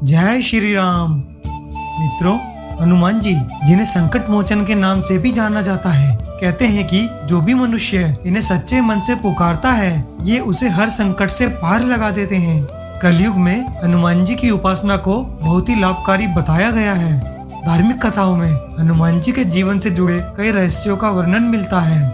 जय श्री राम। मित्रों, हनुमान जी जिन्हें संकट मोचन के नाम से भी जाना जाता है, कहते हैं कि जो भी मनुष्य इन्हें सच्चे मन से पुकारता है ये उसे हर संकट से पार लगा देते हैं। कलयुग में हनुमान जी की उपासना को बहुत ही लाभकारी बताया गया है। धार्मिक कथाओं में हनुमान जी के जीवन से जुड़े कई रहस्यों का वर्णन मिलता है।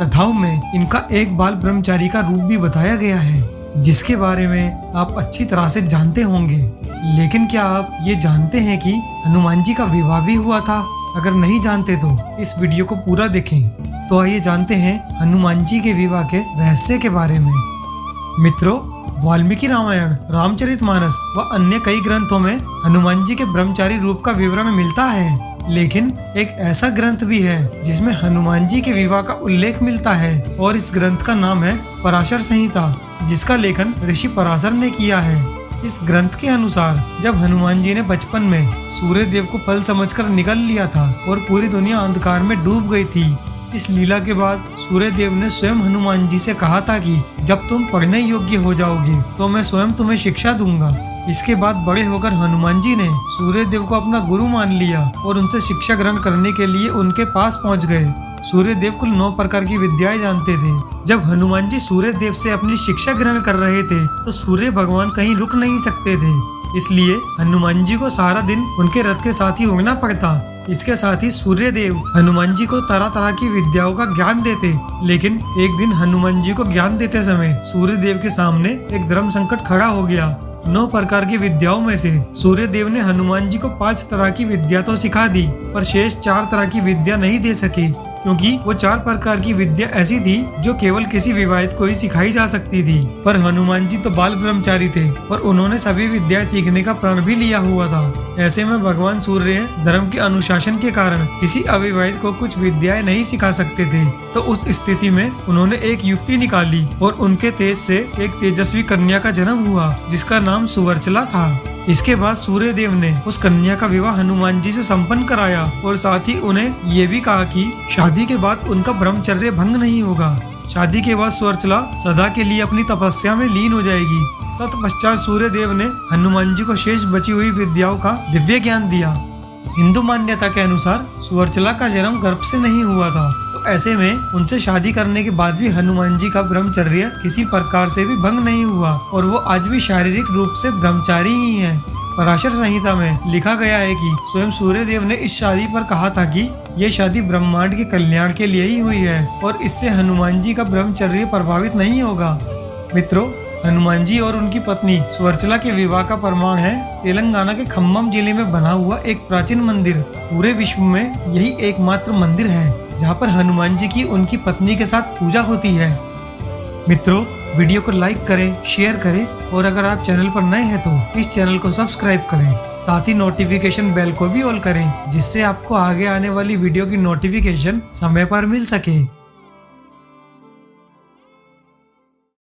कथाओं में इनका एक बाल ब्रह्मचारी का रूप भी बताया गया है, जिसके बारे में आप अच्छी तरह से जानते होंगे। लेकिन क्या आप ये जानते हैं कि हनुमान जी का विवाह भी हुआ था? अगर नहीं जानते तो इस वीडियो को पूरा देखें। तो आइए जानते हैं हनुमान जी के विवाह के रहस्य के बारे में। मित्रों, वाल्मीकि रामायण, रामचरितमानस व अन्य कई ग्रंथों में हनुमान जी के ब्रह्मचारी रूप का विवरण मिलता है। लेकिन एक ऐसा ग्रंथ भी है जिसमें हनुमान जी के विवाह का उल्लेख मिलता है, और इस ग्रंथ का नाम है पराशर संहिता, जिसका लेखन ऋषि पराशर ने किया है। इस ग्रंथ के अनुसार जब हनुमान जी ने बचपन में सूर्य देव को फल समझकर निगल लिया था और पूरी दुनिया अंधकार में डूब गई थी, इस लीला के बाद सूर्य देव ने स्वयं हनुमान जी से कहा था कि जब तुम पढ़ने योग्य हो जाओगे तो मैं स्वयं तुम्हें शिक्षा दूंगा। इसके बाद बड़े होकर हनुमान जी ने सूर्य देव को अपना गुरु मान लिया और उनसे शिक्षा ग्रहण करने के लिए उनके पास पहुंच गए। सूर्य देव कुल 9 प्रकार की विद्याएं जानते थे। जब हनुमान जी सूर्य देव से अपनी शिक्षा ग्रहण कर रहे थे तो सूर्य भगवान कहीं रुक नहीं सकते थे, इसलिए हनुमान जी को सारा दिन उनके रथ के साथ ही उड़ना पड़ता। इसके साथ ही सूर्य देव हनुमान जी को तरह तरह की विद्याओं का ज्ञान देते। लेकिन एक दिन हनुमान जी को ज्ञान देते समय सूर्य देव के सामने एक धर्म संकट खड़ा हो गया। 9 प्रकार की विद्याओं में से सूर्य देव ने हनुमान जी को 5 तरह की विद्या तो सिखा दी, पर शेष 4 तरह की विद्या नहीं दे सके, क्योंकि वो 4 प्रकार की विद्या ऐसी थी जो केवल किसी विवाहित को ही सिखाई जा सकती थी। पर हनुमान जी तो बाल ब्रह्मचारी थे और उन्होंने सभी विद्याएं सीखने का प्रण भी लिया हुआ था। ऐसे में भगवान सूर्य धर्म के अनुशासन के कारण किसी अविवाहित को कुछ विद्याएं नहीं सिखा सकते थे। तो उस स्थिति में उन्होंने एक युक्ति निकाली और उनके तेज से एक तेजस्वी कन्या का जन्म हुआ, जिसका नाम सुवर्चला था। इसके बाद सूर्य देव ने उस कन्या का विवाह हनुमान जी से संपन्न कराया और साथ ही उन्हें ये भी कहा कि शादी के बाद उनका ब्रह्मचर्य भंग नहीं होगा। शादी के बाद सुवर्चला सदा के लिए अपनी तपस्या में लीन हो जाएगी। तत्पश्चात सूर्य देव ने हनुमान जी को शेष बची हुई विद्याओं का दिव्य ज्ञान दिया। हिंदू मान्यता के अनुसार सुवर्चला का जन्म गर्भ से नहीं हुआ था, तो ऐसे में उनसे शादी करने के बाद भी हनुमान जी का ब्रह्मचर्य किसी प्रकार से भी भंग नहीं हुआ और वो आज भी शारीरिक रूप से ब्रह्मचारी ही हैं। पराशर संहिता में लिखा गया है कि स्वयं सूर्य देव ने इस शादी पर कहा था कि ये शादी ब्रह्मांड के कल्याण के लिए ही हुई है और इससे हनुमान जी का ब्रह्मचर्य प्रभावित नहीं होगा। मित्रों, हनुमान जी और उनकी पत्नी सुवर्चला के विवाह का प्रमाण है तेलंगाना के खम्मम जिले में बना हुआ एक प्राचीन मंदिर। पूरे विश्व में यही एकमात्र मंदिर है जहाँ पर हनुमान जी की उनकी पत्नी के साथ पूजा होती है। मित्रों, वीडियो को लाइक करें, शेयर करें और अगर आप चैनल पर नए हैं तो इस चैनल को सब्सक्राइब करें। साथ ही नोटिफिकेशन बेल को भी ऑल करें, जिससे आपको आगे आने वाली वीडियो की नोटिफिकेशन समय पर मिल सके।